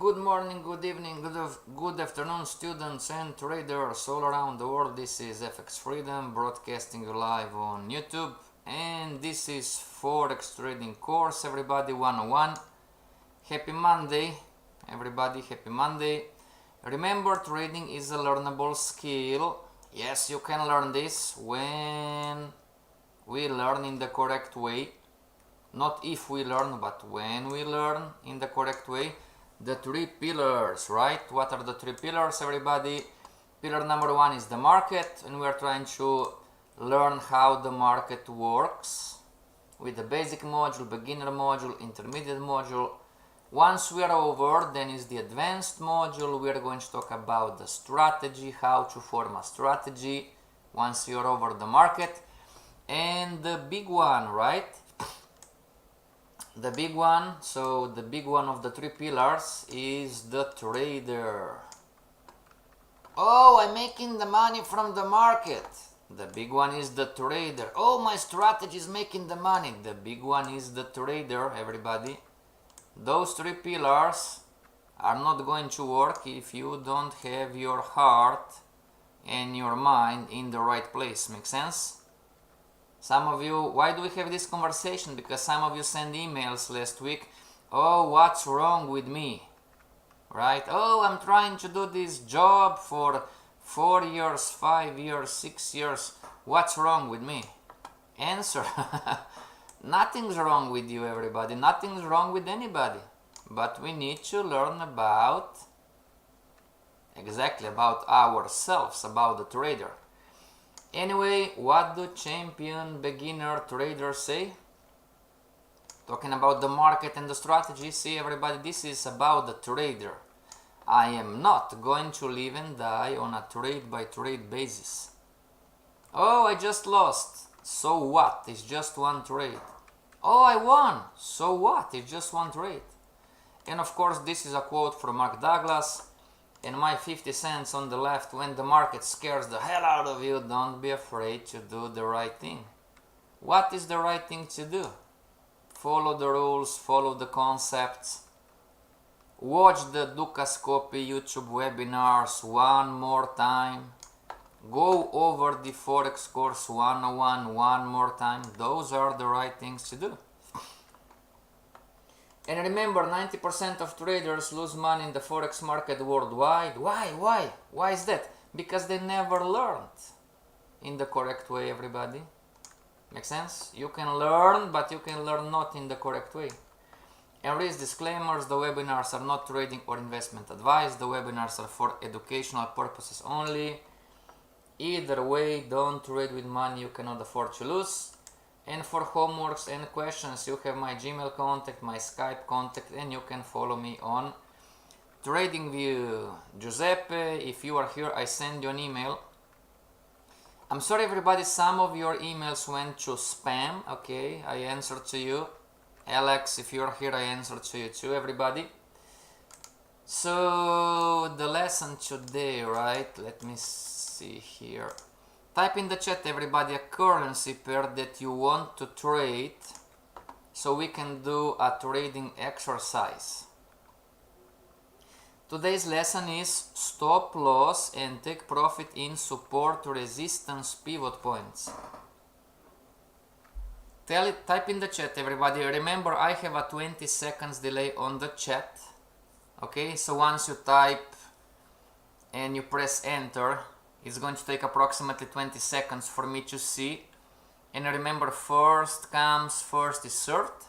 good morning, good evening, good afternoon, students and traders all around the world. This is FXFreedom broadcasting live on YouTube, and this is Forex trading course, everybody 101. Happy Monday, everybody, happy Monday. Remember, trading is a learnable skill. Yes, you can learn this when we learn in the correct way. Not if we learn, but when we learn in the correct way. The three pillars, right? What are the three pillars, everybody? Pillar number one is the market, and we are trying to learn how the market works with the basic module, beginner module, intermediate module. Once we are over, then is the advanced module. We are going to talk about the strategy, how to form a strategy once you are over the market. And the big one, right? The big one, so the big one of the three pillars is the trader. Oh, I'm making the money from the market. The big one is the trader. Oh, my strategy is making the money. The big one is the trader, everybody. Those three pillars are not going to work if you don't have your heart and your mind in the right place. Make sense? Some of you, why do we have this conversation? Because some of you sent emails last week. Oh, what's wrong with me? Right? Oh, I'm trying to do this job for 4 years, 5 years, 6 years. What's wrong with me? Answer. Nothing's wrong with you, everybody. Nothing's wrong with anybody. But we need to learn about, exactly about ourselves, about the trader. Anyway, what do champion, beginner, traders say? Talking about the market and the strategy. See, everybody, this is about the trader. I am not going to live and die on a trade by trade basis. Oh, I just lost. So what? It's just one trade. Oh, I won. So what? It's just one trade. And of course, this is a quote from Mark Douglas. And my 50 cents on the left: when the market scares the hell out of you, don't be afraid to do the right thing. What is the right thing to do? Follow the rules, follow the concepts. Watch the Dukascopy YouTube webinars one more time. Go over the Forex course 101 one more time. Those are the right things to do. And remember, 90% of traders lose money in the Forex market worldwide. Why? Why is that? Because they never learned in the correct way, everybody. Make sense? You can learn, but you can learn not in the correct way. And read disclaimers: the webinars are not trading or investment advice. The webinars are for educational purposes only. Either way, don't trade with money you cannot afford to lose. And for homeworks and questions, you have my Gmail contact, my Skype contact, and you can follow me on TradingView. Giuseppe, if you are here, I send you an email. I'm sorry, everybody, some of your emails went to spam. Okay, I answered to you. Alex, if you're here, I answered to you too, everybody. So the lesson today, right? Let me see here. Type in the chat, everybody, a currency pair that you want to trade so we can do a trading exercise. Today's lesson is stop loss and take profit in support, resistance, pivot points. Type in the chat, everybody. Remember, I have a 20 seconds delay on the chat. Okay, so once you type and you press enter, it's going to take approximately 20 seconds for me to see. And remember, first comes, first is served.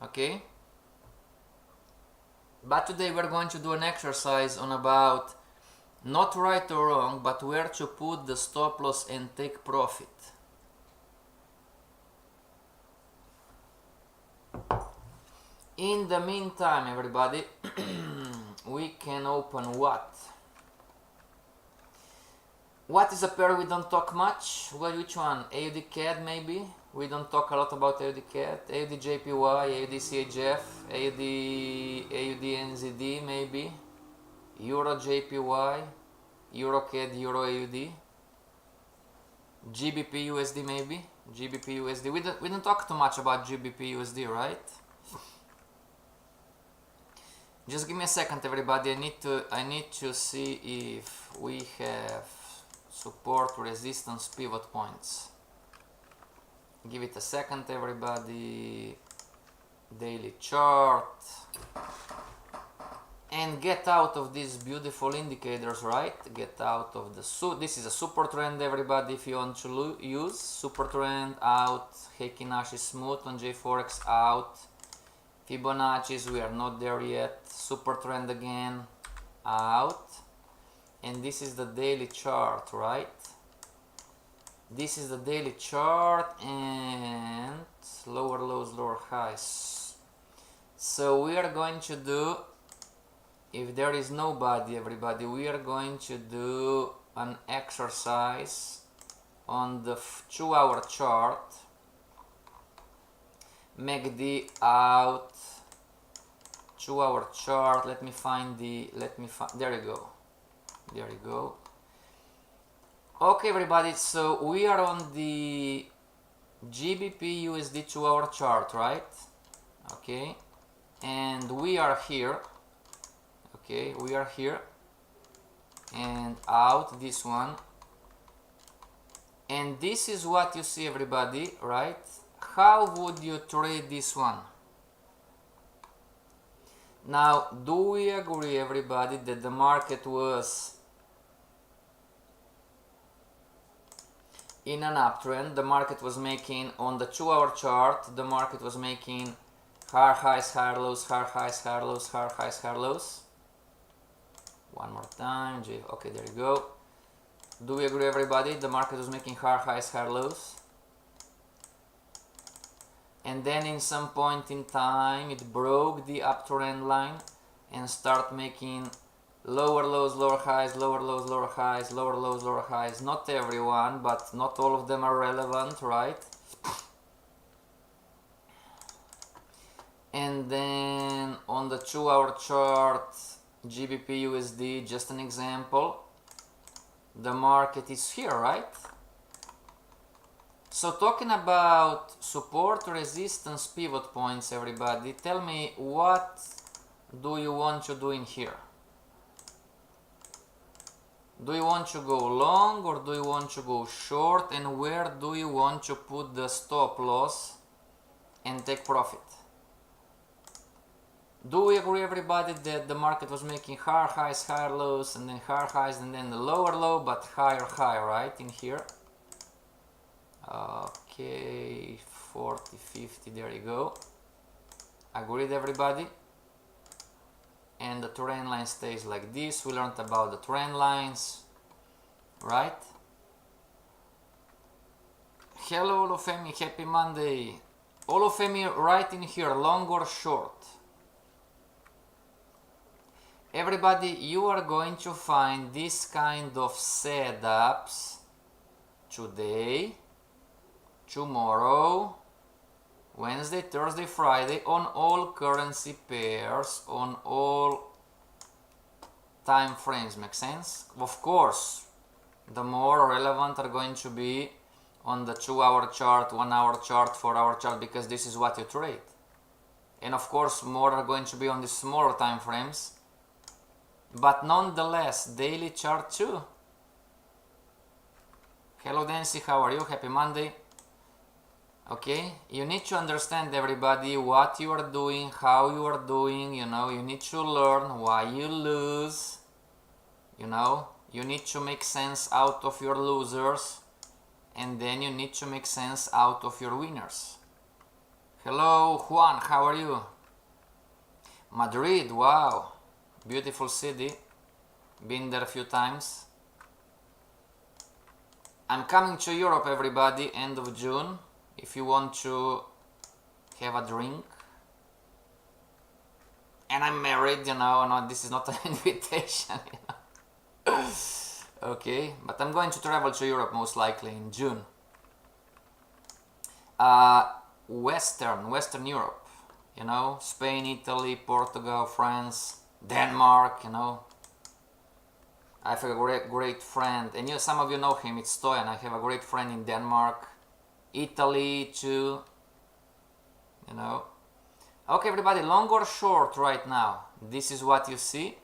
Okay? But today we're going to do an exercise on about not right or wrong, but where to put the stop loss and take profit. In the meantime, everybody, we can open what? What is a pair we don't talk much? Well, which one? AUD CAD maybe? We don't talk a lot about AUD CAD. AUD JPY, AUD CHF, AUD NZD maybe. Euro JPY, Euro CAD, Euro AUD. GBP USD maybe. GBP USD. We don't talk too much about GBP USD, right? Just give me a second, everybody. I need to see if we have support, resistance, pivot points. Give it a second, everybody. Daily chart. And get out of these beautiful indicators, right? Get out of the this is a super trend, everybody. If you want to use super trend, out. Heikin Ashi smooth on J4X, out. Fibonacci's, we are not there yet. Super trend again, out. And this is the daily chart, right? This is the daily chart, and lower lows, lower highs. So we are going to do, if there is nobody, everybody, we are going to do an exercise on the 2-hour chart. MACD out, 2-hour chart. Let me find there you go. Okay, everybody, so we are on the GBP USD 2-hour chart, right? Okay, and we are here. Okay, we are here and out, this one, and this is what you see, everybody, right? How would you trade this one? Now, do we agree, everybody, that the market was in an uptrend? The market was making, on the 2-hour chart, the market was making higher highs, higher lows, higher highs, higher lows, higher highs, higher lows. One more time, okay, there you go. Do we agree, everybody? The market was making higher highs, higher lows. And then in some point in time, it broke the uptrend line and start making lower lows, lower highs, lower lows, lower highs, lower lows, lower highs. Not everyone, but not all of them are relevant, right? And then on the 2-hour chart, GBP USD, just an example, the market is here, right? So talking about support, resistance, pivot points, everybody, tell me, what do you want to do in here? Do you want to go long or do you want to go short, and where do you want to put the stop loss and take profit? Do we agree, everybody, that the market was making higher highs, higher lows, and then higher highs, and then the lower low, but higher high, right, in here? Okay, 40, 50, there you go. Agreed, everybody? And the trend line stays like this. We learned about the trend lines, right? Hello, Olufemi, happy Monday. Olufemi, right in here, long or short? Everybody, you are going to find this kind of setups today, tomorrow, Wednesday, Thursday, Friday, on all currency pairs, on all time frames. Make sense? Of course, the more relevant are going to be on the 2-hour chart, 1-hour chart, 4-hour chart, because this is what you trade. And of course, more are going to be on the smaller time frames, but nonetheless, daily chart too. Hello Nancy, how are you? Happy Monday. Okay, you need to understand, everybody, what you are doing, how you are doing, you know, you need to learn why you lose, you know, you need to make sense out of your losers, and then you need to make sense out of your winners. Hello Juan, how are you? Madrid, wow, beautiful city, been there a few times. I'm coming to Europe, everybody, end of June. If you want to have a drink, and I'm married, you know, no, this is not an invitation, you know. Okay, but I'm going to travel to Europe most likely in June. Western Europe, you know, Spain, Italy, Portugal, France, Denmark, you know. I have a great friend, and you, some of you know him, it's Stoyan. I have a great friend in Denmark, Italy too, you know. Okay, everybody, long or short right now? This is what you see.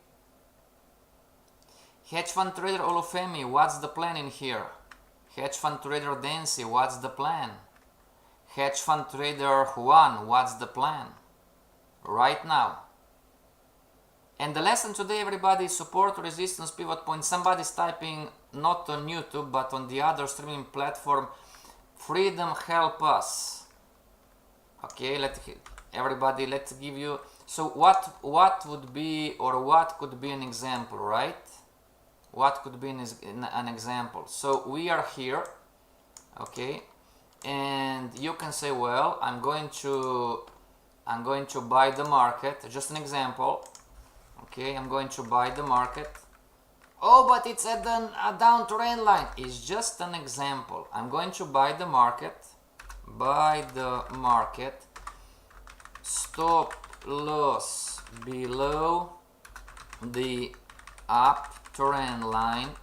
Hedge fund trader Olufemi, what's the plan in here? Hedge fund trader Dancy, what's the plan? Hedge fund trader Juan, what's the plan? Right now. And the lesson today, everybody, is support, resistance, pivot point. Somebody's typing not on YouTube, but on the other streaming platform. Freedom, help us. Okay, everybody, let's give you. So what would be, or what could be an example, right? What could be an example? So we are here, okay, and you can say, well, I'm going to buy the market. Just an example. Okay, I'm going to buy the market. Oh, but it's at a down trend line. It's just an example. I'm going to buy the market. Buy the market. Stop loss below the uptrend line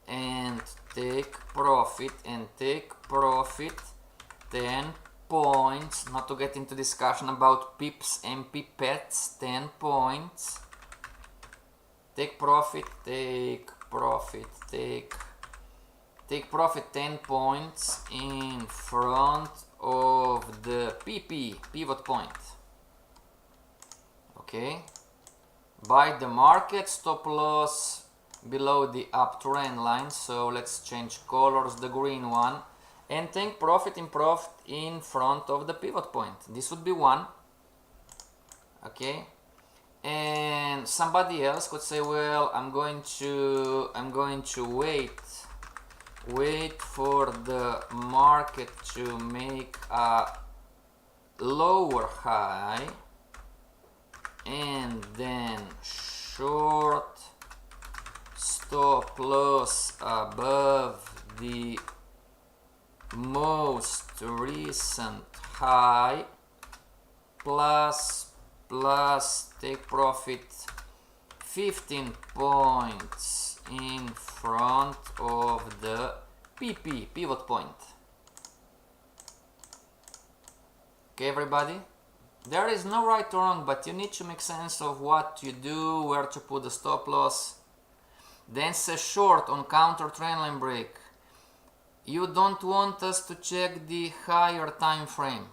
and take profit 10 points. Not to get into discussion about pips and pipettes. 10 points. Take profit 10 points in front of the pivot point. Okay, buy the market, stop loss below the uptrend line. So let's change colors, the green one, and take profit in front of the pivot point. This would be one. Okay, and somebody else could say, well, I'm going to wait for the market to make a lower high and then short, stop loss above the most recent high, plus take profit 15 points in front of the pivot point. Okay, everybody, there is no right or wrong, but you need to make sense of what you do, where to put the stop loss. Then say short on counter trend line break. You don't want us to check the higher time frame.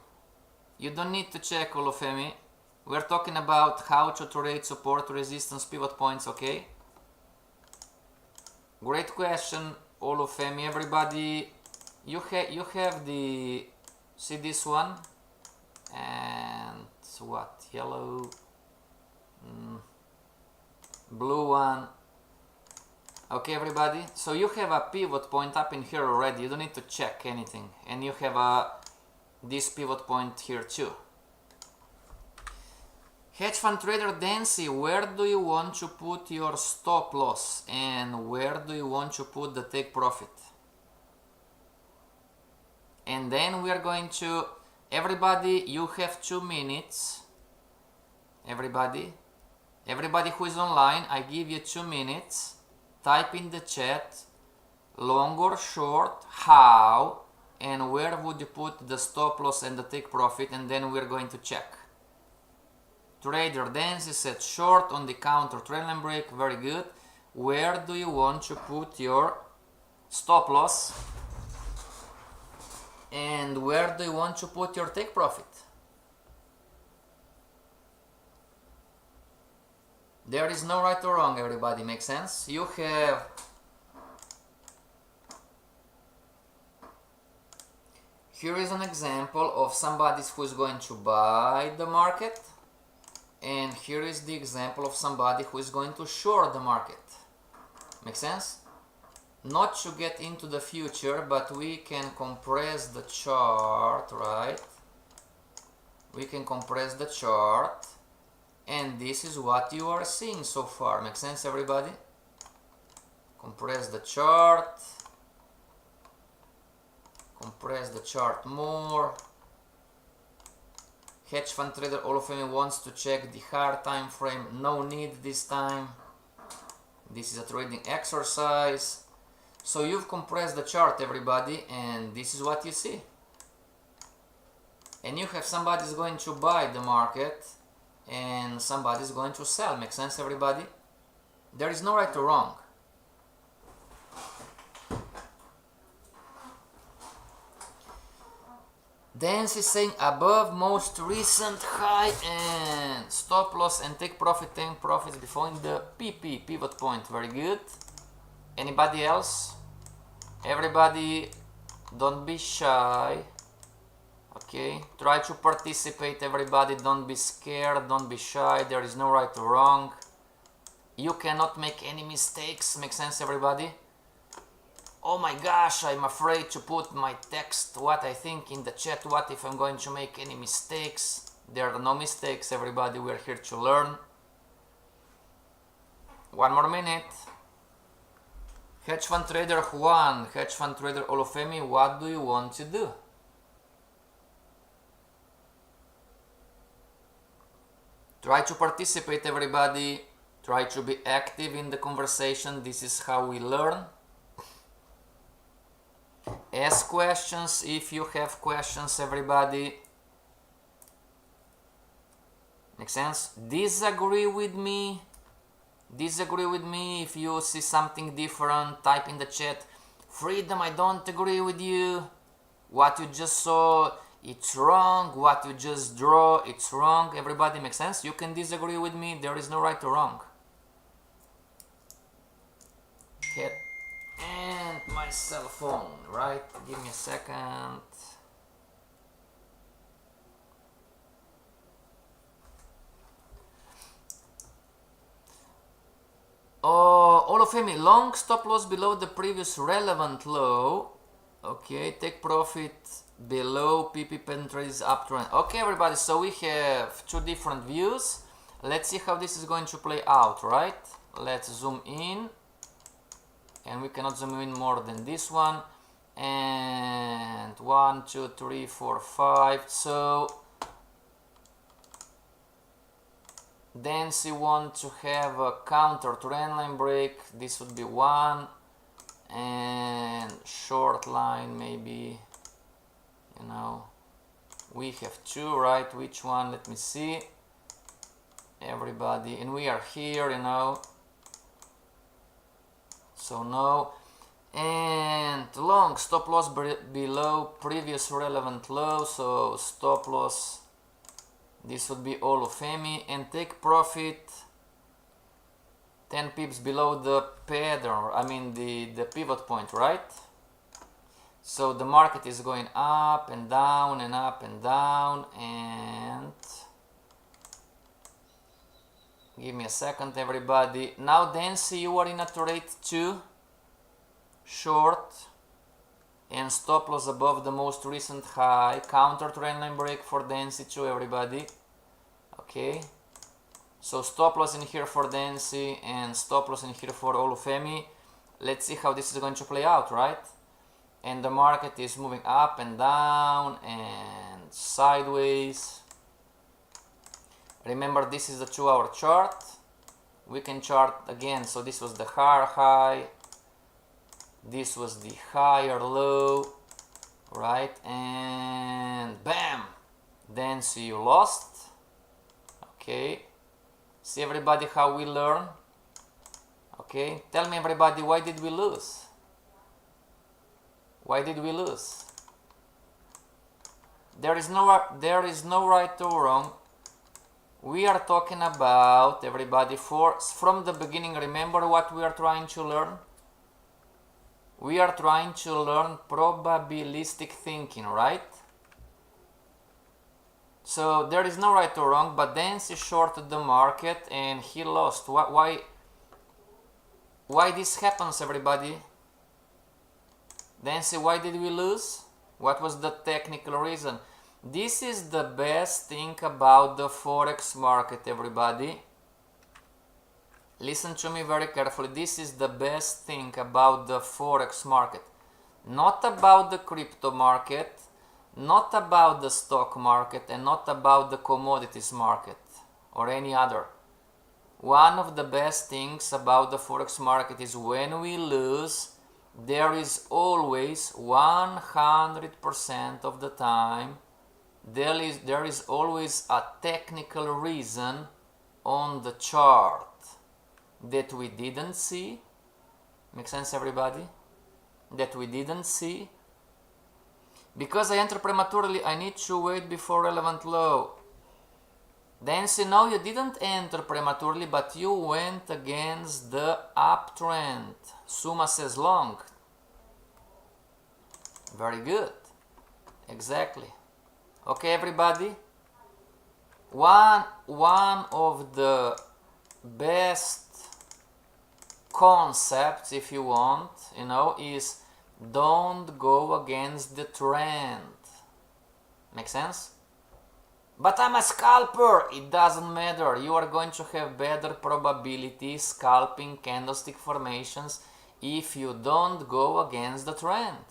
You don't need to check, Olufemi. We're talking about how to trade support, resistance, pivot points, okay? Great question, Olufemi. Everybody, you have the, see this one? And what, yellow, blue one. Okay, everybody, so you have a pivot point up in here already. You don't need to check anything, and you have this pivot point here too. Hedge fund trader Dancy, where do you want to put your stop loss and where do you want to put the take profit? And then we are going to, everybody, you have 2 minutes. Everybody who is online, I give you 2 minutes. Type in the chat long or short, how, and where would you put the stop loss and the take profit, and then we're going to check. Trader Dancy said short on the counter trend line break. Very good. Where do you want to put your stop loss? And where do you want to put your take profit? There is no right or wrong, everybody. Makes sense? You have here is an example of somebody who is going to buy the market, and here is the example of somebody who is going to short the market. Make sense? Not to get into the future, but we can compress the chart, right? We can compress the chart, and this is what you are seeing so far. Make sense, everybody? Compress the chart. Compress the chart more. Hedge fund trader Olufemi wants to check the higher time frame. No need this time. This is a trading exercise. So you've compressed the chart, everybody, and this is what you see. and you have somebody is going to buy the market and somebody is going to sell. Make sense, everybody? There is no right or wrong. Dance is saying above most recent high and stop loss and take profit, 10 profits before the PP pivot point. Very good. Anybody else? Everybody, don't be shy. Okay, try to participate, everybody. Don't be scared, don't be shy. There is no right or wrong. You cannot make any mistakes. Make sense, everybody? Oh my gosh, I'm afraid to put my text, what I think, in the chat. What if I'm going to make any mistakes? There are no mistakes, everybody. We're here to learn. One more minute. Hedge fund trader Juan, hedge fund trader Olufemi, what do you want to do? Try to participate, everybody. Try to be active in the conversation. This is how we learn. Ask questions if you have questions, everybody. Make sense? Disagree with me? Disagree with me. If you see something different, type in the chat. Freedom, I don't agree with you. What you just saw, it's wrong. What you just draw, it's wrong. Everybody, make sense? You can disagree with me. There is no right or wrong. Hit. And my cell phone, right? Give me a second. Oh, Olufemi, long stop loss below the previous relevant low. Okay, take profit below PP penetrates uptrend. Okay, everybody, so we have two different views. Let's see how this is going to play out, right? Let's zoom in. And we cannot zoom in more than this one. And 1, 2, 3, 4, 5. So then she wants to have a counter trend line break. This would be 1. And short line, maybe, you know, we have 2, right? Which one? Let me see. Everybody, and we are here, you know. So no, and long stop loss below previous relevant low, so stop loss, this would be Olufemi, and take profit 10 pips below the pattern, I mean the pivot point, right? So the market is going up and down and up and down, and give me a second, everybody. Now Dancy, you are in a trade 2, short, and stop loss above the most recent high. Counter trend line break for Dancy 2, everybody. Okay. So stop loss in here for Dancy and stop loss in here for Olufemi. Let's see how this is going to play out, right? And the market is moving up and down and sideways. Remember, this is the 2-hour chart. We can chart again. So this was the higher high. This was the higher low, right? And bam! Then see you lost. Okay. See, everybody, how we learn. Okay. Tell me, everybody, why did we lose? Why did we lose? There is no right or wrong. We are talking about, everybody, from the beginning. Remember what we are trying to learn? We are trying to learn probabilistic thinking, right? So there is no right or wrong, but Dancy shorted the market and he lost. Why this happens, everybody? Dancy, why did we lose? What was the technical reason? This is the best thing about the Forex market, everybody. Listen to me very carefully. This is the best thing about the Forex market. Not about the crypto market, not about the stock market, and not about the commodities market or any other. One of the best things about the Forex market is when we lose, there is always 100% of the time there is always a technical reason on the chart that we didn't see. Make sense, everybody? That we didn't see. Because I enter prematurely, I need to wait before relevant low. Nancy, no, you didn't enter prematurely, but you went against the uptrend. Suma says long. Very good. Exactly. Okay, everybody. One of the best concepts, if you want, is don't go against the trend. Make sense? But I'm a scalper. It doesn't matter. You are going to have better probability scalping candlestick formations if you don't go against the trend.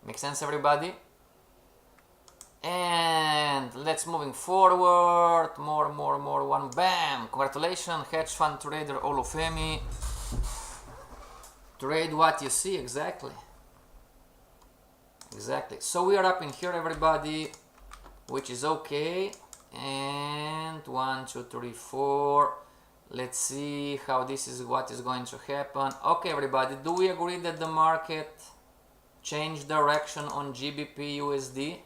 Make sense, everybody? And let's moving forward. More. One. Bam! Congratulations, hedge fund trader Olufemi. Trade what you see, exactly. So we are up in here, everybody, which is okay. And 1, 2, 3, 4. Let's see how what is going to happen. Okay, everybody, do we agree that the market changed direction on GBP USD?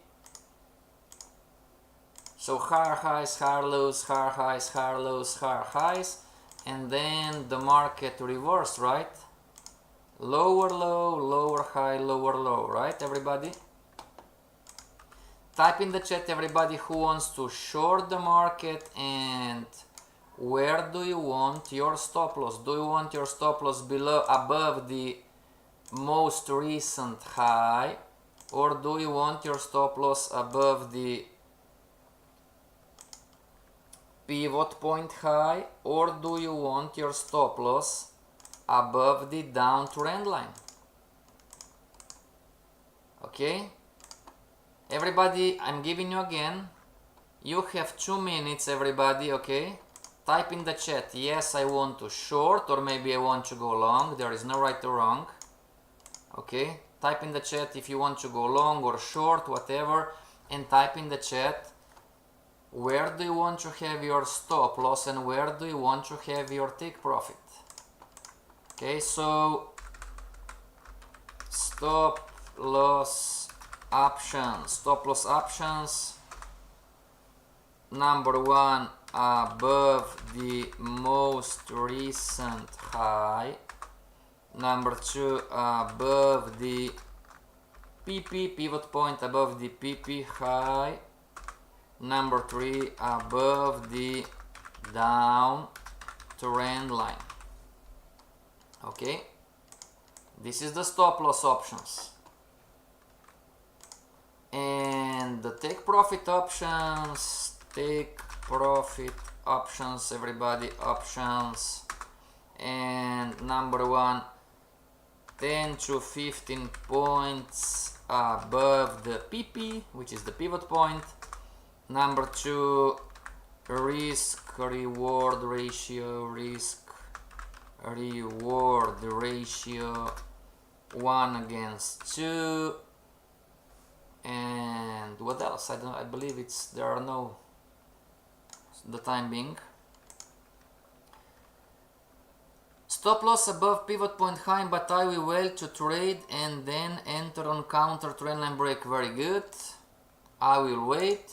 So higher highs, higher lows, higher highs, higher lows, higher highs, and then the market reversed, right? Lower low, lower high, lower low, right, everybody? Type in the chat, everybody, who wants to short the market, and where do you want your stop loss? Do you want your stop loss above the most recent high, or do you want your stop loss above the pivot point high, or do you want your stop loss above the downtrend line? Okay, everybody, I'm giving you again, you have 2 minutes, everybody. Okay, type in the chat, yes, I want to short, or maybe I want to go long. There is no right or wrong. Okay, type in the chat if you want to go long or short, whatever, and type in the chat where do you want to have your stop loss and where do you want to have your take profit. Okay, so stop loss options, number 1 above the most recent high, number 2 above the PP pivot point, above the PP high, number 3 above the down trend line. Okay, this is the stop loss options. And the take profit options, everybody, options. And number 1, 10 to 15 points above the PP, which is the pivot point. Number 2, risk reward ratio, 1:2. And what else? I believe there are no, the time being. Stop loss above pivot point high, but I will wait to trade and then enter on counter trendline break. Very good. I will wait.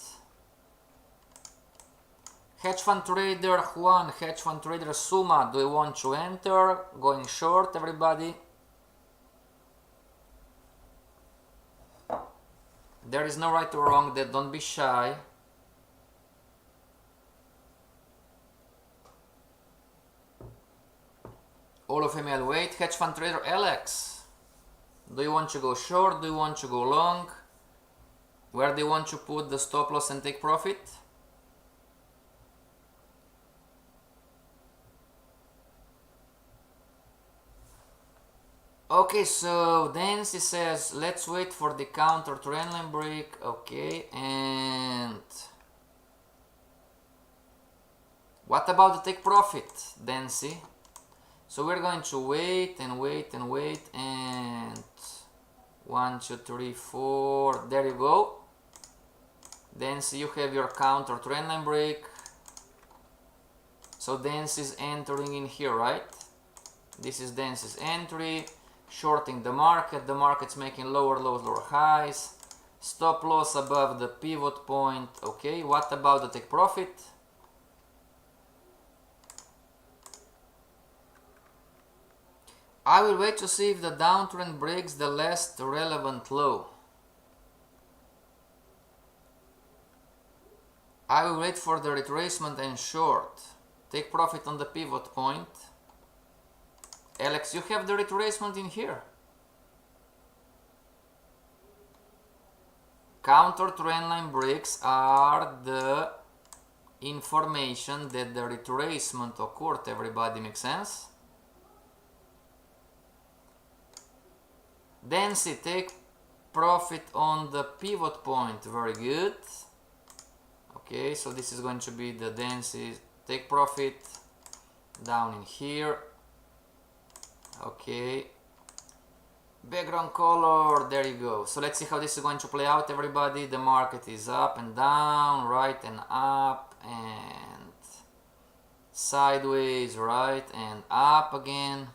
Hedge fund trader Juan, hedge fund trader Suma, do you want to enter? Going short, everybody. There is no right or wrong, that don't be shy. All of them will wait. Hedge fund trader Alex, do you want to go short? Do you want to go long? Where do you want to put the stop loss and take profit? Okay, so Nancy says let's wait for the counter trendline break. Okay, and what about the take profit, Nancy? So we're going to wait and wait and wait, and 1, 2, 3, 4. There you go. Then you have your counter trendline break. So dance is entering in here, right? This is dance's entry, shorting the market. The market's making lower lows, lower highs. Stop loss above the pivot point. Okay, what about the take profit? I will wait to see if the downtrend breaks the last relevant low. I will wait for the retracement and short. Take profit on the pivot point. Alex, you have the retracement in here. Counter trendline breaks are the information that the retracement occurred. Everybody, makes sense? Then see, take profit on the pivot point. Very good. Okay, so this is going to be the density. Take profit down in here. Okay, background color, there you go. So let's see how this is going to play out, everybody. The market is up and down, right and up and sideways, right and up again.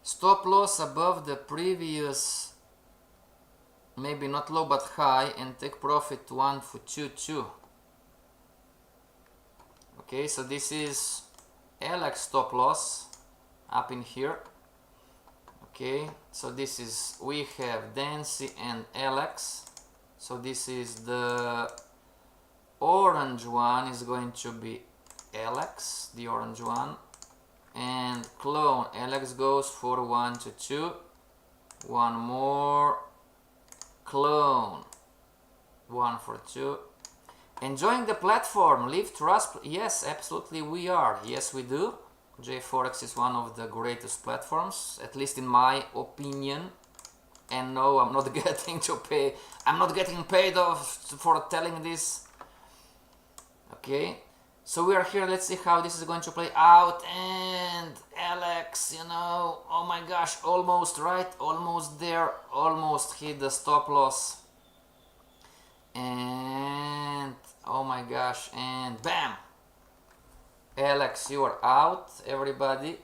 Stop loss above the previous, maybe not low but high, and take profit 1 for 2. Okay, so this is LX stop loss up in here. Okay, so this is, we have Dancy and LX. So this is the orange one is going to be LX, the orange one, and clone LX goes for 1 to 2. One more, clone 1 for 2. Enjoying the platform, leave trust. Yes, absolutely we are. Yes, we do. Forex is one of the greatest platforms, at least in my opinion. And no, I'm not getting to pay. I'm not getting paid off for telling this. Okay, so we are here. Let's see how this is going to play out. And Alex, you know, oh my gosh, almost right, almost there, almost hit the stop loss. And oh my gosh, and bam, Alex, you are out, everybody.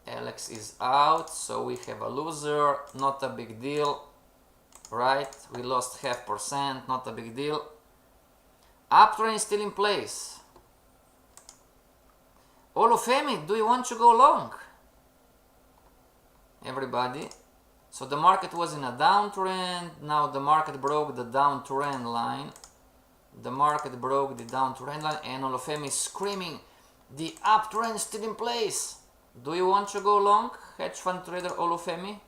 Alex is out, so we have a loser. Not a big deal, right? We lost 0.5%, not a big deal. Uptrend is still in place. Olufemi, do you want to go long? Everybody. So the market was in a downtrend. Now the market broke the downtrend line. The market broke the downtrend line, and Olufemi is screaming, the uptrend is still in place. Do you want to go long, hedge fund trader Olufemi?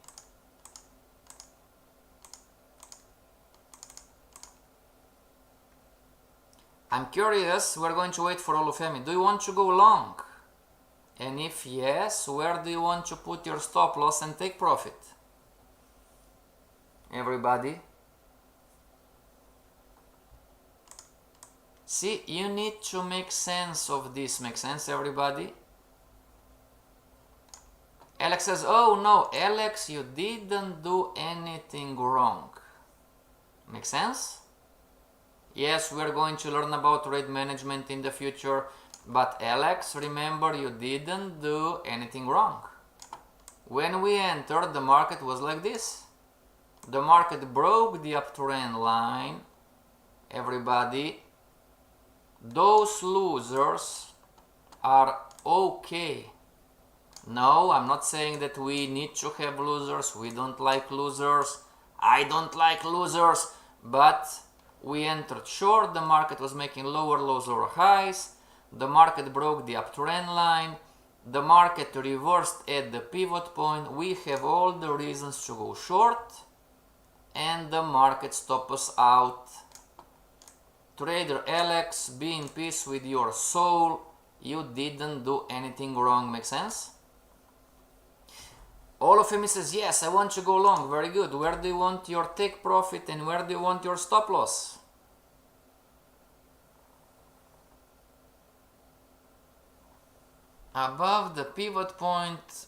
I'm curious. We're going to wait for Olufemi. Do you want to go long? And if yes, where do you want to put your stop loss and take profit? Everybody. See, you need to make sense of this. Make sense, everybody? Alex says, oh no, Alex, you didn't do anything wrong. Make sense? Yes, we're going to learn about trade management in the future, but Alex, remember, you didn't do anything wrong. When we entered, the market was like this. The market broke the uptrend line. Everybody, those losers are okay. No, I'm not saying that we need to have losers. We don't like losers. I don't like losers. But we entered short. The market was making lower lows, lower highs. The market broke the uptrend line. The market reversed at the pivot point. We have all the reasons to go short. And the market stopped us out. Trader Alex, be in peace with your soul. You didn't do anything wrong. Make sense? All of him says, yes, I want to go long. Very good. Where do you want your take profit and where do you want your stop loss? Above the pivot point.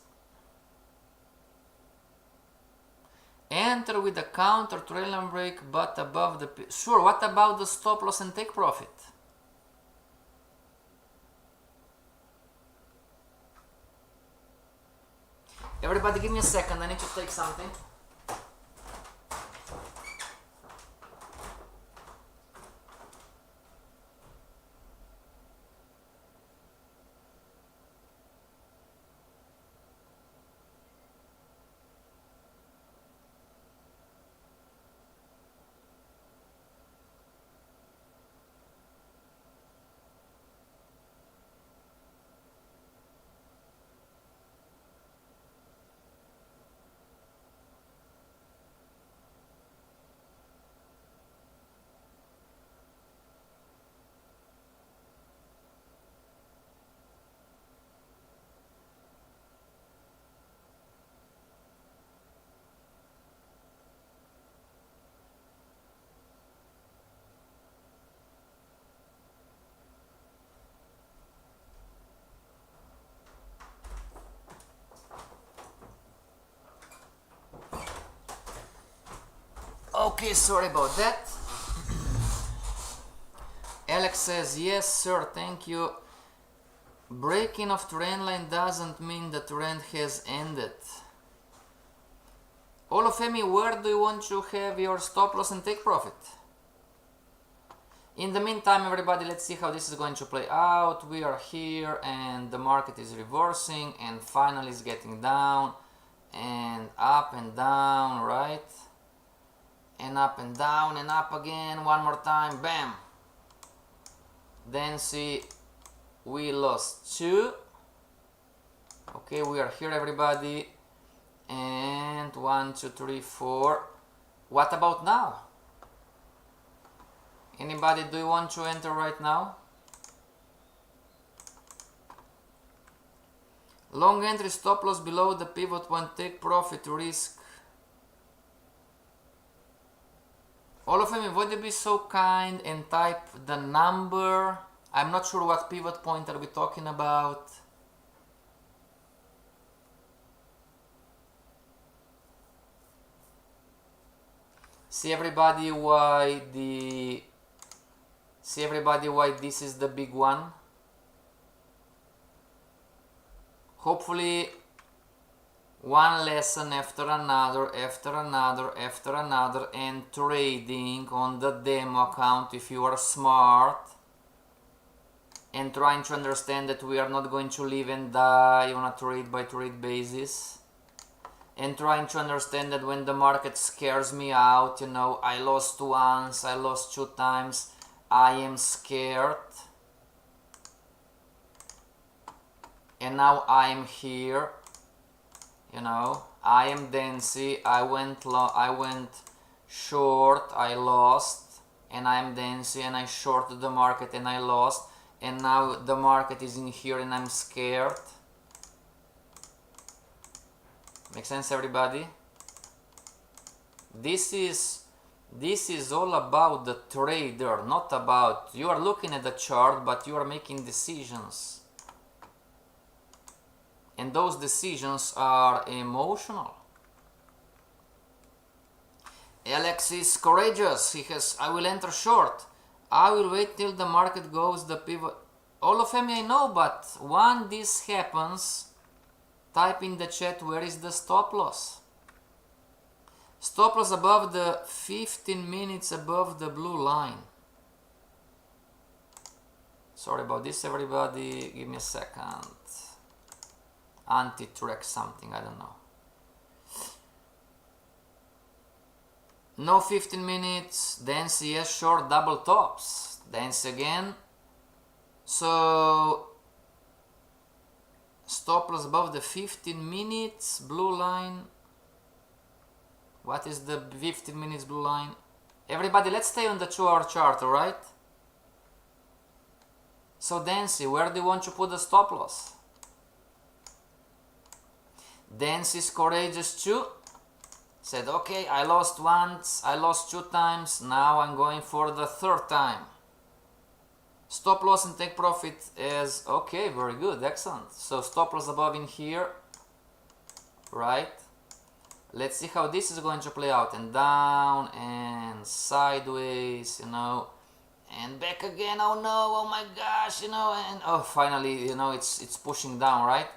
Enter with a counter trailing break but above the... Sure, what about the stop loss and take profit? Everybody give me a second, I need to take something. Okay, sorry about that. Alex says, yes sir, thank you. Breaking of trend line doesn't mean the trend has ended. Olufemi, where do you want to have your stop loss and take profit? In the meantime, everybody, let's see how this is going to play out. We are here and the market is reversing and finally is getting down and down, right? And down and up again, one more time, bam! Then see, we lost 2. Okay, we are here, everybody. And 1, 2, 3, 4. What about now? Anybody, do you want to enter right now? Long entry, stop loss below the pivot point, take profit, risk. All of them, would you be so kind and type the number? I'm not sure what pivot point are we talking about. See everybody why this is the big one. Hopefully one lesson after another, and trading on the demo account if you are smart and trying to understand that we are not going to live and die on a trade by trade basis, and trying to understand that when the market scares me out, you know, I lost once, I lost 2 times, I am scared, and now I am here. You know, I am Dancy, I went short, I lost, and I am Dancy and I shorted the market and I lost, and now the market is in here and I'm scared. Make sense, everybody? This is all about the trader, not about, you are looking at the chart but you are making decisions. And those decisions are emotional. Alex is courageous. He has, I will enter short. I will wait till the market goes the pivot. All of them I know, but when this happens, type in the chat where is the stop loss. Stop loss above the 15 minutes above the blue line. Sorry about this, everybody. Give me a second. Anti-track something, I don't know. No 15 minutes, dance, yes, short, double tops. Dance again. So, stop loss above the 15 minutes, blue line. What is the 15 minutes blue line? Everybody, let's stay on the 2-hour chart, alright? So, Dancy, where do you want to put the stop loss? Dance is courageous too. Said, okay, I lost once, I lost 2 times, now I'm going for the 3rd time. Stop loss and take profit is, okay, very good, excellent. So stop loss above in here, right? Let's see how this is going to play out, and down and sideways, you know, and back again. Oh no, oh my gosh, you know, and oh, finally, you know, it's pushing down, right?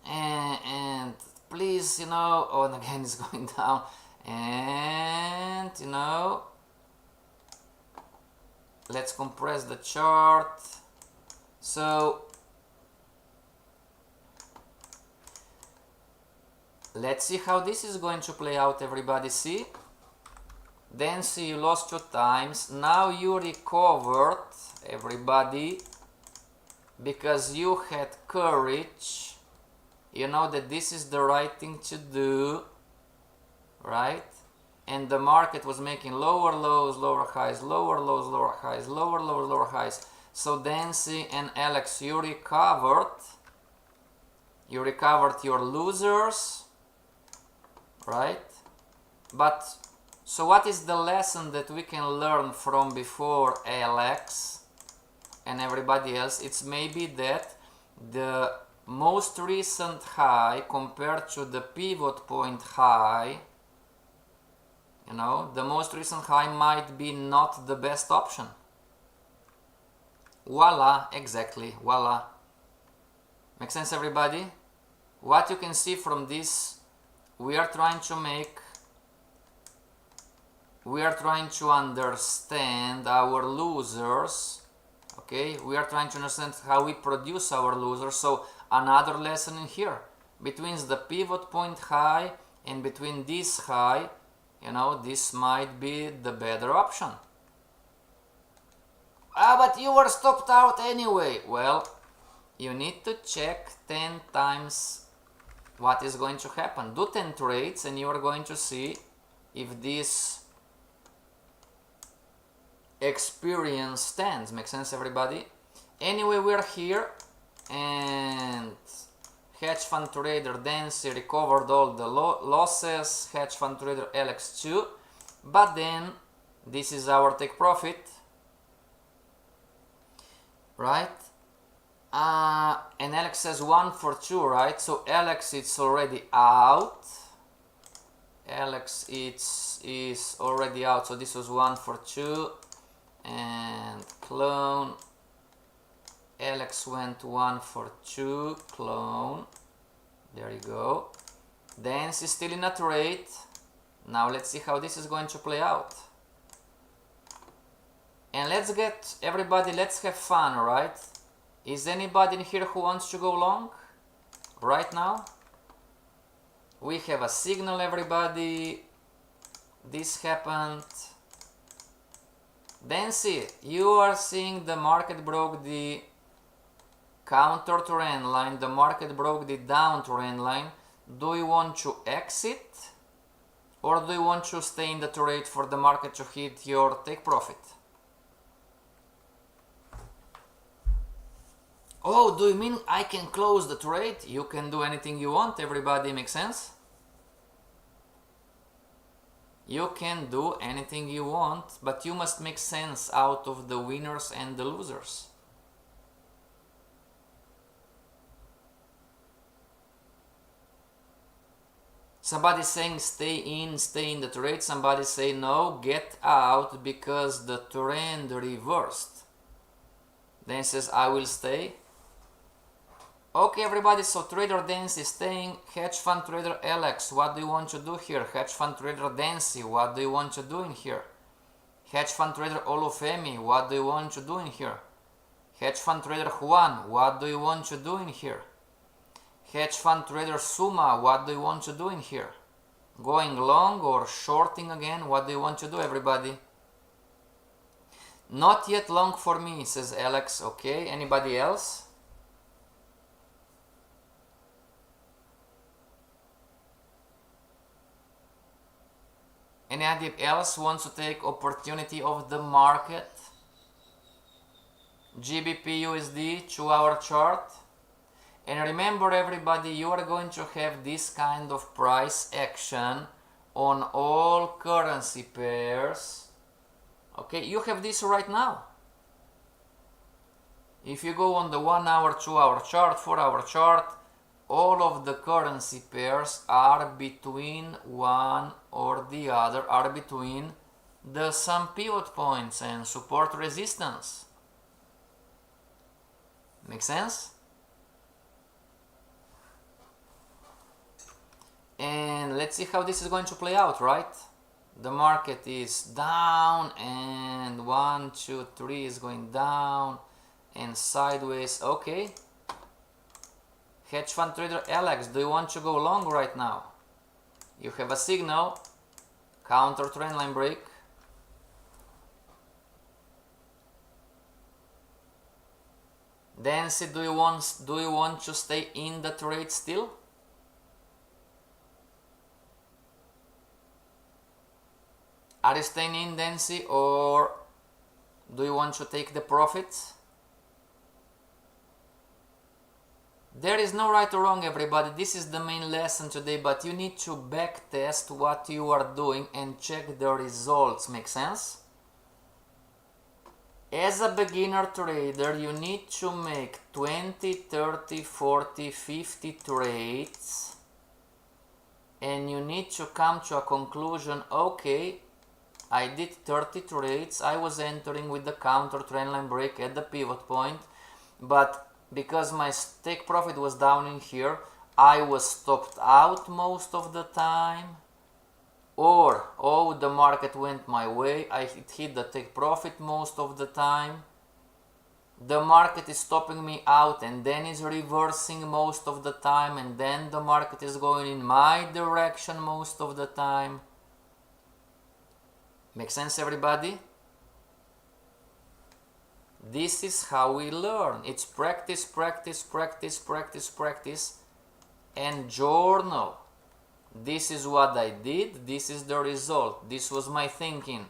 And please, you know, oh, and again it's going down, and you know, let's compress the chart. So let's see how this is going to play out, everybody. See, then see, you lost 2 times, now you recovered, everybody, because you had courage. You know that this is the right thing to do, right? And the market was making lower lows, lower highs, lower lows, lower highs, lower lows, lower highs. So Dancy and Alex, you recovered your losers, right? But so what is the lesson that we can learn from before, Alex and everybody else? It's maybe that the most recent high compared to the pivot point high, you know, the most recent high might be not the best option. Voila, exactly, voila. Make sense, everybody? What you can see from this, we are trying to understand our losers, okay? We are trying to understand how we produce our losers. So another lesson in here, between the pivot point high and between this high, you know, this might be the better option. Ah, but you were stopped out anyway. Well, you need to check 10 times what is going to happen. Do 10 trades and you are going to see if this experience stands. Make sense, everybody? Anyway, we're here, and hedge fund trader Dancy recovered all the losses, hedge fund trader Alex too, but then this is our take profit, right? And Alex says 1 for 2, right? So Alex, it's already out. Alex is already out, so this was 1 for 2, and clone. Alex went 1 for 2, clone. There you go. Dance is still in a trade. Now let's see how this is going to play out. And let's get, everybody, let's have fun, right? Is anybody in here who wants to go long right now? We have a signal, everybody. This happened. Dancy, you are seeing the market broke the counter trend line, the market broke the down trend line. Do you want to exit, or do you want to stay in the trade for the market to hit your take profit? Oh, do you mean I can close the trade? You can do anything you want, everybody. Make sense? You can do anything you want, but you must make sense out of the winners and the losers. Somebody saying stay in the trade. Somebody say no, get out because the trend reversed. Then says I will stay. Okay, everybody, so trader Dancy staying. Hedge fund trader Alex, what do you want to do here? Hedge fund trader Dancy, what do you want to do in here? Hedge fund trader Olufemi, what do you want to do in here? Hedge fund trader Juan, what do you want to do in here? Hedge fund trader Suma, what do you want to do in here? Going long or shorting again? What do you want to do, everybody? Not yet long for me, says Alex. Okay, anybody else? Anybody else wants to take opportunity of the market? GBP USD 2-hour chart. And remember, everybody, you are going to have this kind of price action on all currency pairs. Okay, you have this right now. If you go on the 1-hour, 2-hour chart, 4-hour chart, all of the currency pairs are between one or the other, are between some pivot points and support resistance. Make sense? And let's see how this is going to play out, right? The market is down and 1, 2, 3 is going down and sideways. Okay. Hedge fund trader Alex, do you want to go long right now? You have a signal, counter trendline break. Dancy, do you want to stay in the trade still? Are you staying in, Dancy, or do you want to take the profits? There is no right or wrong, everybody. This is the main lesson today, but you need to back test what you are doing and check the results. Make sense? As a beginner trader, you need to make 20, 30, 40, 50 trades, and you need to come to a conclusion. Okay, I did 30 trades, I was entering with the counter trendline break at the pivot point, but because my take profit was down in here, I was stopped out most of the time. Or, oh, the market went my way, I hit the take profit most of the time. The market is stopping me out and then is reversing most of the time, and then the market is going in my direction most of the time. Make sense, everybody? This is how we learn. It's practice, practice, practice, practice, practice, and journal. This is what I did, this is the result, this was my thinking.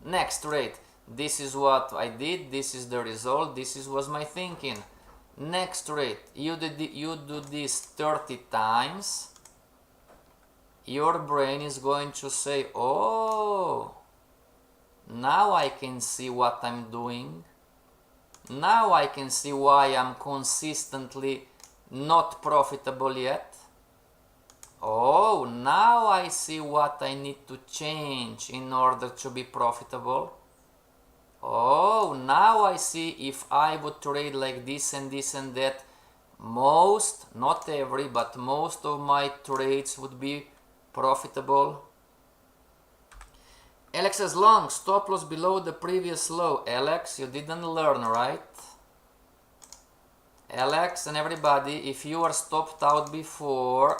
Next trade, this is what I did, this is the result, this was my thinking. Next trade, you do this 30 times, your brain is going to say, oh, now I can see what I'm doing. Now I can see why I'm consistently not profitable yet. Oh, now I see what I need to change in order to be profitable. Oh, now I see if I would trade like this and this and that, most, not every, but most of my trades would be profitable. Alex says long, stop loss below the previous low. Alex, you didn't learn, right? Alex and everybody, if you are stopped out before,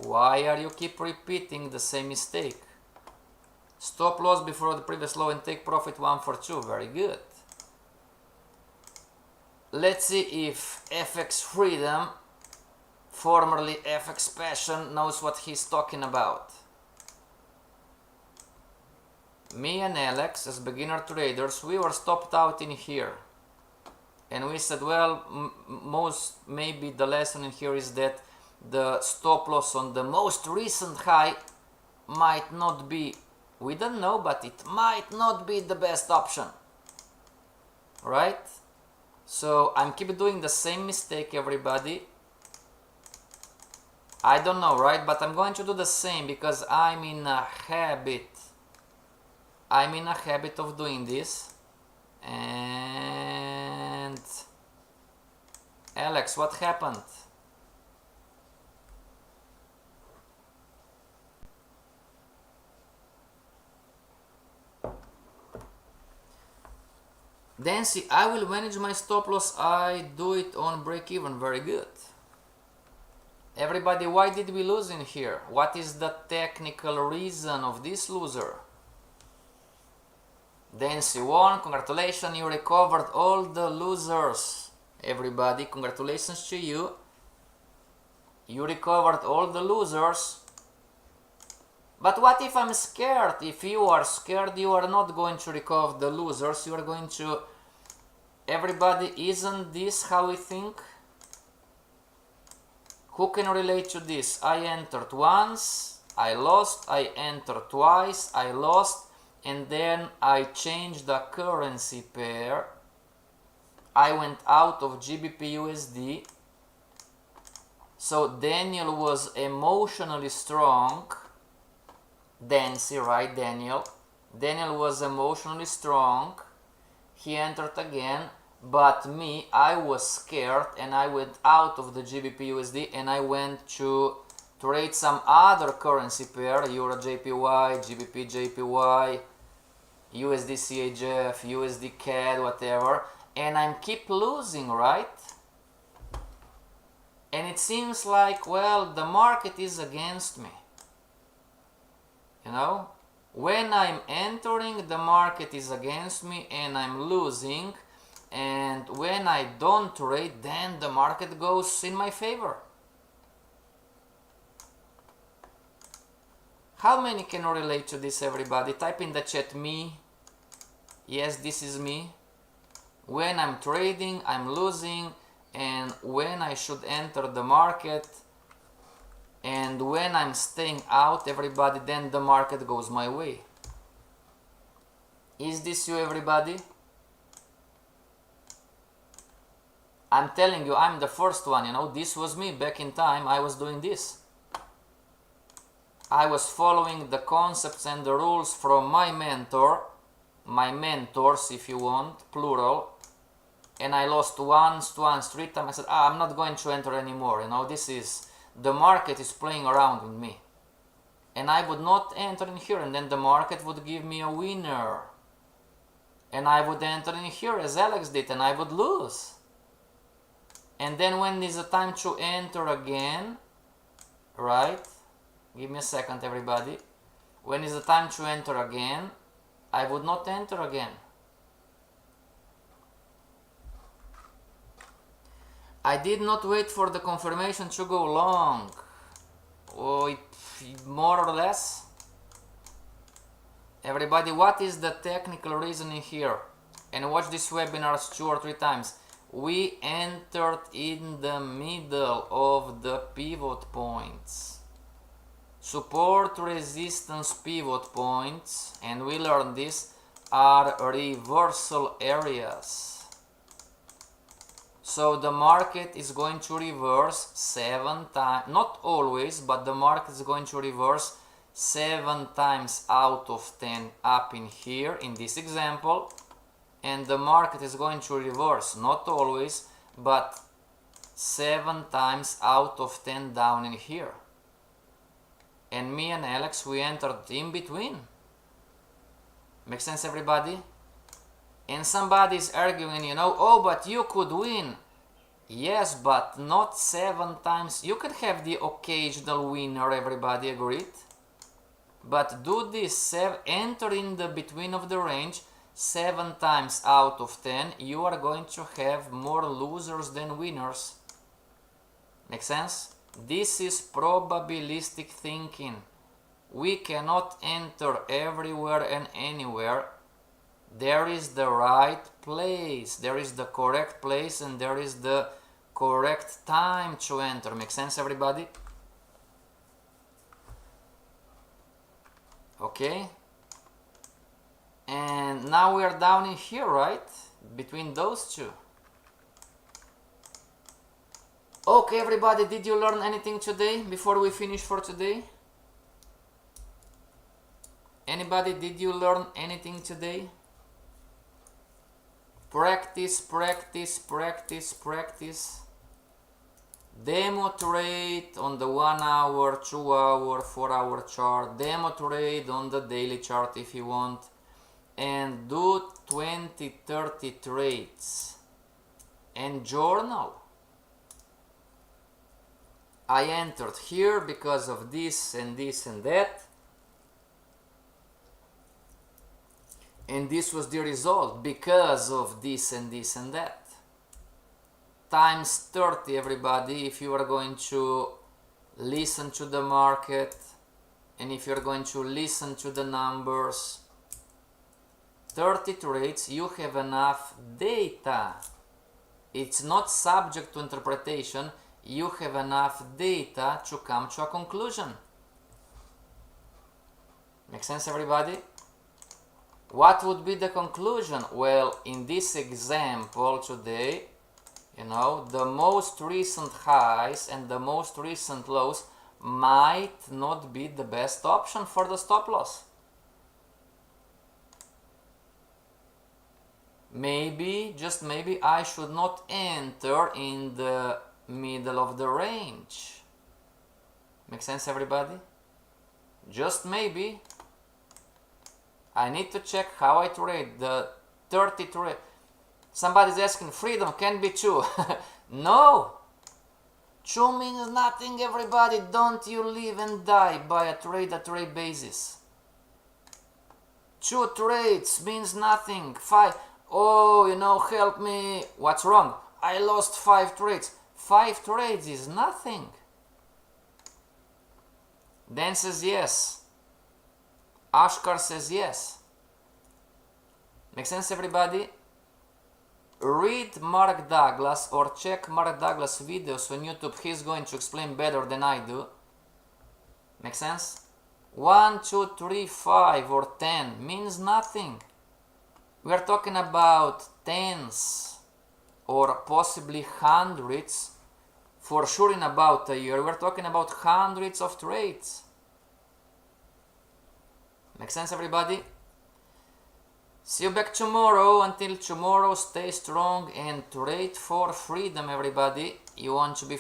why are you keep repeating the same mistake? Stop loss before the previous low and take profit 1 for 2. Very good. Let's see if FXFreedom, formerly FX Passion, knows what he's talking about. Me and Alex, as beginner traders, we were stopped out in here. And we said, well, maybe the lesson in here is that the stop loss on the most recent high might not be, we don't know, but it might not be the best option, right? So I'm keep doing the same mistake, everybody. I don't know, right? But I'm going to do the same because I'm in a habit of doing this. And Alex, what happened? Dancy, I will manage my stop loss. I do it on break even. Very good. Everybody, why did we lose in here? What is the technical reason of this loser? Dancy won. Congratulations, you recovered all the losers. Everybody, congratulations to you. You recovered all the losers. But what if I'm scared? If you are scared, you are not going to recover the losers. You are going to... Everybody, isn't this how we think? Who can relate to this? I entered once, I lost, I entered twice, I lost, and then I changed the currency pair. I went out of GBP USD. So Daniel was emotionally strong. Dancy, right, Daniel? Daniel was emotionally strong. He entered again, but me, I was scared and I went out of the GBP USD and I went to trade some other currency pair, Euro JPY, GBP JPY, USD CHF, USD CAD, whatever, and I keep losing, right? And it seems like, well, the market is against me. You know? When I'm entering, the market is against me and I'm losing. And when I don't trade, then the market goes in my favor. How many can relate to this, everybody? Type in the chat me. Yes, this is me. When I'm trading, I'm losing. And when I should enter the market, and when I'm staying out, everybody, then the market goes my way. Is this you, everybody? I'm telling you, I'm the first one, you know, this was me back in time. I was doing this. I was following the concepts and the rules from my mentor, my mentors, if you want, plural. And I lost once, twice, 3 times. I said, I'm not going to enter anymore. You know, this is, the market is playing around with me. And I would not enter in here. And then the market would give me a winner. And I would enter in here as Alex did. And I would lose. And then when is the time to enter again, right? Give me a second, everybody. When is the time to enter again, I would not enter again. I did not wait for the confirmation to go long. Oh, more or less. Everybody, what is the technical reasoning here? And watch this webinars 2 or 3 times. We entered in the middle of the pivot points. Support, resistance, pivot points, and we learned this, are reversal areas. So the market is going to reverse 7 times, not always, but the market is going to reverse 7 times out of 10 up in here, in this example. And the market is going to reverse, not always, but 7 times out of 10 down in here. And me and Alex, we entered in between. Make sense, everybody? And somebody is arguing, you know, oh, but you could win. Yes, but not 7 times. You can have the occasional winner, everybody agreed? But do this, enter in the between of the range 7 times out of 10. You are going to have more losers than winners. Make sense? This is probabilistic thinking. We cannot enter everywhere and anywhere. There is the right place, there is the correct place, and there is the correct time to enter. Make sense, everybody? Okay? And now we are down in here, right? Between those two. Okay, everybody, did you learn anything today before we finish for today? Anybody, did you learn anything today? Practice, practice, practice, practice. Demo trade on the 1 hour, 2 hour, 4 hour chart. Demo trade on the daily chart if you want. And do 20, 30 trades. And journal. I entered here because of this and this and that. And this was the result because of this and this and that. Times 30, everybody, if you are going to listen to the market and if you're going to listen to the numbers. 30 trades, you have enough data. It's not subject to interpretation. You have enough data to come to a conclusion. Make sense, everybody? What would be the conclusion? Well, in this example today, You know, the most recent highs and the most recent lows might not be the best option for the stop loss. Maybe, just maybe, I should not enter in the middle of the range. Make sense, everybody? Just maybe. I need to check how I trade the 30 trade. Somebody's asking, freedom can be two. No! Two means nothing, everybody. Don't you live and die by a trade basis. Two trades means nothing. Five. Oh, you know, help me. What's wrong? I lost 5 trades. 5 trades is nothing. Dan says yes. Ashkar says yes. Make sense, everybody? Read Mark Douglas or check Mark Douglas videos on YouTube. He's going to explain better than I do. Make sense? 1, 2, 3, 5 or 10 means nothing. We are talking about tens or possibly hundreds, for sure in about a year. We are talking about hundreds of trades. Make sense, everybody? See you back tomorrow. Until tomorrow, stay strong and trade for freedom, everybody. You want to be